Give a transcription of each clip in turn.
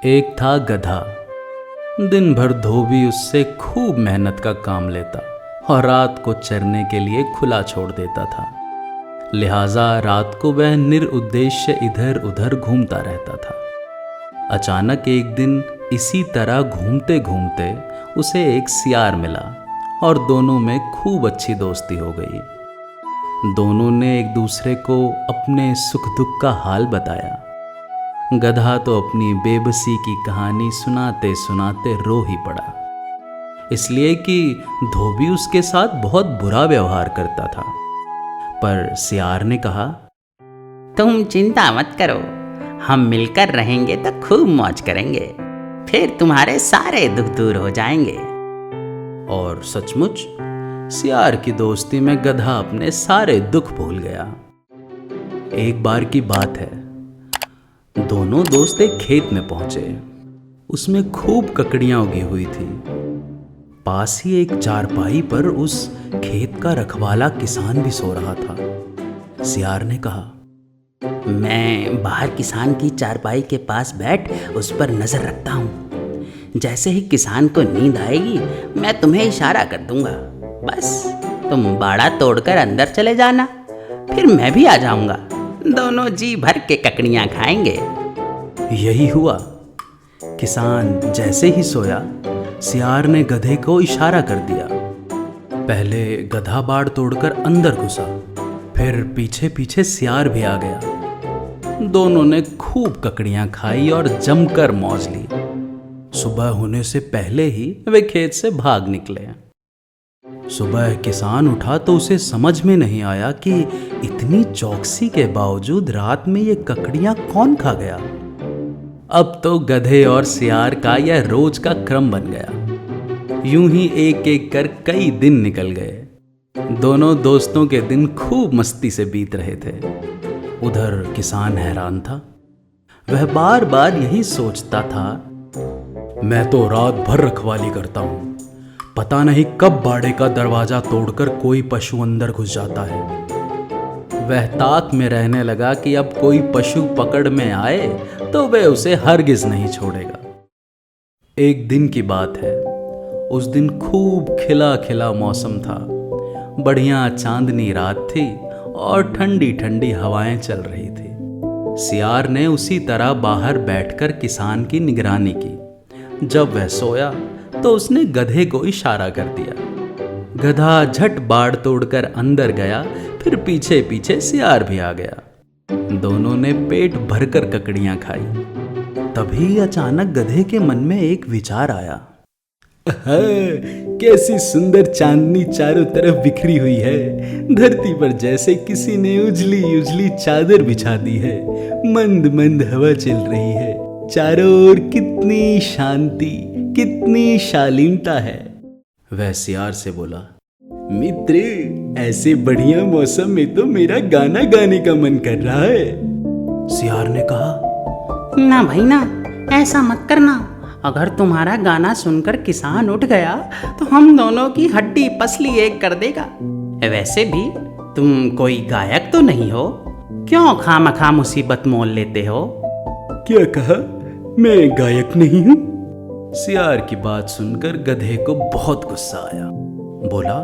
एक था गधा। दिन भर धोबी उससे खूब मेहनत का काम लेता और रात को चरने के लिए खुला छोड़ देता था। लिहाजा रात को वह निरुद्देश्य इधर उधर घूमता रहता था। अचानक एक दिन इसी तरह घूमते घूमते उसे एक सियार मिला और दोनों में खूब अच्छी दोस्ती हो गई। दोनों ने एक दूसरे को अपने सुख दुख का हाल बताया। गधा तो अपनी बेबसी की कहानी सुनाते सुनाते रो ही पड़ा, इसलिए कि धोबी उसके साथ बहुत बुरा व्यवहार करता था। पर सियार ने कहा, तुम चिंता मत करो, हम मिलकर रहेंगे तो खूब मौज करेंगे, फिर तुम्हारे सारे दुख दूर हो जाएंगे। और सचमुच सियार की दोस्ती में गधा अपने सारे दुख भूल गया। एक बार की बात है, दोनों दोस्त एक खेत में पहुंचे। उसमें खूब ककड़ियां उगी हुई थी। पास ही एक चारपाई पर उस खेत का रखवाला किसान भी सो रहा था। सियार ने कहा, मैं बाहर किसान की चारपाई के पास बैठ उस पर नजर रखता हूँ। जैसे ही किसान को नींद आएगी मैं तुम्हें इशारा कर दूंगा, बस तुम बाड़ा तोड़कर अंदर चले जाना, फिर मैं भी आ जाऊंगा। दोनों जी भर के ककड़ियाँ खाएंगे। यही हुआ। किसान जैसे ही सोया, सियार ने गधे को इशारा कर दिया। पहले गधा बाड़ तोड़कर अंदर घुसा, फिर पीछे पीछे सियार भी आ गया। दोनों ने खूब ककड़ियां खाई और जमकर मौज ली। सुबह होने से पहले ही वे खेत से भाग निकले। सुबह किसान उठा तो उसे समझ में नहीं आया कि इतनी चौकसी के बावजूद रात में ये ककड़ियां कौन खा गया। अब तो गधे और सियार का यह रोज का क्रम बन गया। यूं ही एक एक कर कई दिन निकल गए। दोनों दोस्तों के दिन खूब मस्ती से बीत रहे थे। उधर किसान हैरान था। वह बार बार यही सोचता था, मैं तो रात भर रखवाली करता हूं, पता नहीं कब बाड़े का दरवाजा तोड़कर कोई पशु अंदर घुस जाता है। वह ताक में रहने लगा कि अब कोई पशु पकड़ में आए तो वह उसे हरगिज नहीं छोड़ेगा। एक दिन की बात है। उस दिन खूब खिला खिला मौसम था। बढ़िया चांदनी रात थी और ठंडी ठंडी हवाएं चल रही थी। सियार ने उसी तरह बाहर बैठकर किसान की निगरानी की। जब वह सोया तो उसने गधे को इशारा कर दिया। गधा झट बाड़ तोड़कर अंदर गया, फिर पीछे पीछे सियार भी आ गया। दोनों ने पेट भरकर ककड़ियां खाई। तभी अचानक गधे के मन में एक विचार आया। कैसी सुंदर चांदनी चारों तरफ बिखरी हुई है। धरती पर जैसे किसी ने उजली उजली चादर बिछा दी है। मंद मंद हवा चल रही है। चारों ओर कितनी शांति, कितनी शालीनता है। वह सियार से बोला, मित्र, ऐसे बढ़िया मौसम में तो मेरा गाना गाने का मन कर रहा है। सियार ने कहा, ना भाई ना, ऐसा मत करना। अगर तुम्हारा गाना सुनकर किसान उठ गया तो हम दोनों की हड्डी पसली एक कर देगा। वैसे भी तुम कोई गायक तो नहीं हो, क्यों खामखा मुसीबत मोल लेते हो? क्या कहा? मैं गायक नहीं हूं? सियार की बात सुनकर गधे को बहुत गुस्सा आया। बोला,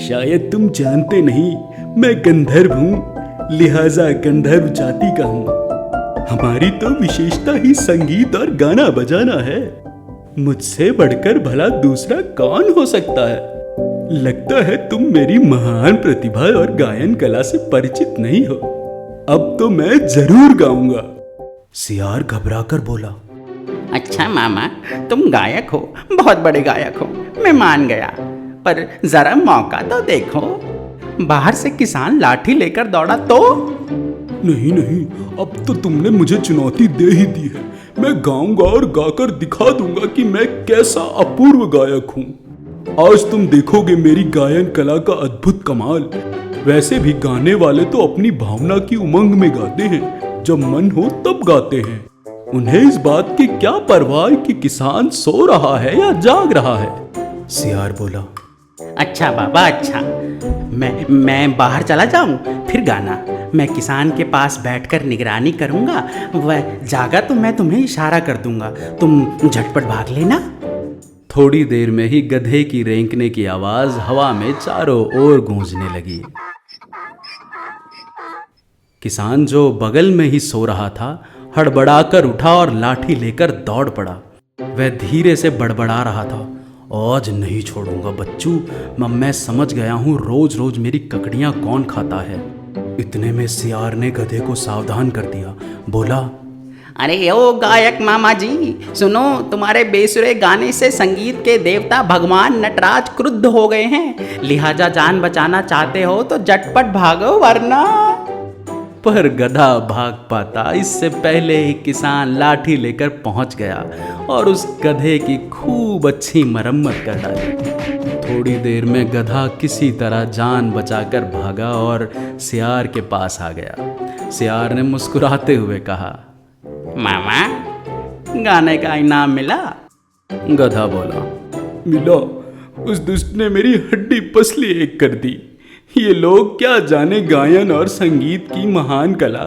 शायद तुम जानते नहीं, मैं गंधर्व हूं, लिहाजा गंधर्व जाति का हूं। हमारी तो विशेषता ही संगीत और गाना बजाना है। मुझसे बढ़कर भला दूसरा कौन हो सकता है? लगता है तुम मेरी महान प्रतिभा और गायन कला से परिचित नहीं हो। अब तो मैं जरूर गाऊंगा। सियार घबराकर बोला, अच्छा मामा, तुम गायक हो, बहुत बड़े गायक हो, मैं मान गया, पर जरा मौका तो देखो। बाहर से किसान लाठी लेकर दौड़ा तो? नहीं नहीं, अब तो तुमने मुझे चुनौती दे ही दी है। मैं गाऊंगा और गाकर दिखा दूंगा कि मैं कैसा अपूर्व गायक हूँ। आज तुम देखोगे मेरी गायन कला का अद्भुत कमाल। वैसे भी गाने वाले तो अपनी भावना की उमंग में गाते हैं, जब मन हो तब गाते हैं। उन्हें इस बात की क्या परवाह कि किसान सो रहा है या जाग रहा है। सियार बोला, अच्छा बाबा अच्छा, मैं बाहर चला जाऊं, फिर गाना। मैं किसान के पास बैठकर निगरानी करूंगा, वह जागा तो मैं तुम्हें इशारा कर दूंगा, तुम झटपट भाग लेना। थोड़ी देर में ही गधे की रेंकने की आवाज हवा में चारों ओर गूंजने लगी। किसान जो बगल में ही सो रहा था हड़बड़ाकर उठा और लाठी लेकर दौड़ पड़ा। वह धीरे से बड़बड़ा रहा था, आज नहीं छोड़ूंगा बच्चू, मैं समझ गया हूँ रोज रोज मेरी ककड़ियाँ कौन खाता है। इतने में सियार ने गधे को सावधान कर दिया, बोला, अरे ओ गायक मामा जी, सुनो, तुम्हारे बेसुरे गाने से संगीत के देवता भगवान नटराज क्रुद्ध हो गए हैं, लिहाजा जान बचाना चाहते हो तो झटपट भागो, वरना। पर गधा भाग पाता इससे पहले ही किसान लाठी लेकर पहुंच गया और उस गधे की खूब अच्छी मरम्मत कर डाली। थोड़ी देर में गधा किसी तरह जान बचाकर भागा और सियार के पास आ गया। सियार ने मुस्कुराते हुए कहा, मामा, गाने का इनाम मिला? गधा बोला, मिला, उस दुष्ट ने मेरी हड्डी पसली एक कर दी। ये लोग क्या जाने गायन और संगीत की महान कला।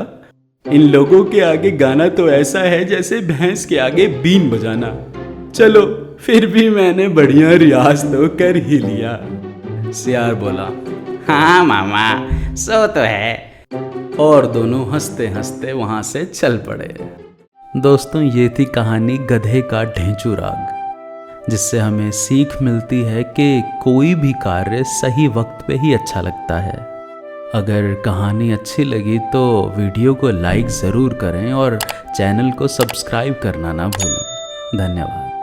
इन लोगों के आगे गाना तो ऐसा है जैसे भैंस के आगे बीन बजाना। चलो, फिर भी मैंने बढ़िया रियाज तो कर ही लिया। सियार बोला, हाँ मामा, सो तो है। और दोनों हंसते हंसते वहां से चल पड़े। दोस्तों, ये थी कहानी गधे का ढेंचू राग, जिससे हमें सीख मिलती है कि कोई भी कार्य सही वक्त पे ही अच्छा लगता है। अगर कहानी अच्छी लगी तो वीडियो को लाइक ज़रूर करें और चैनल को सब्सक्राइब करना ना भूलें। धन्यवाद।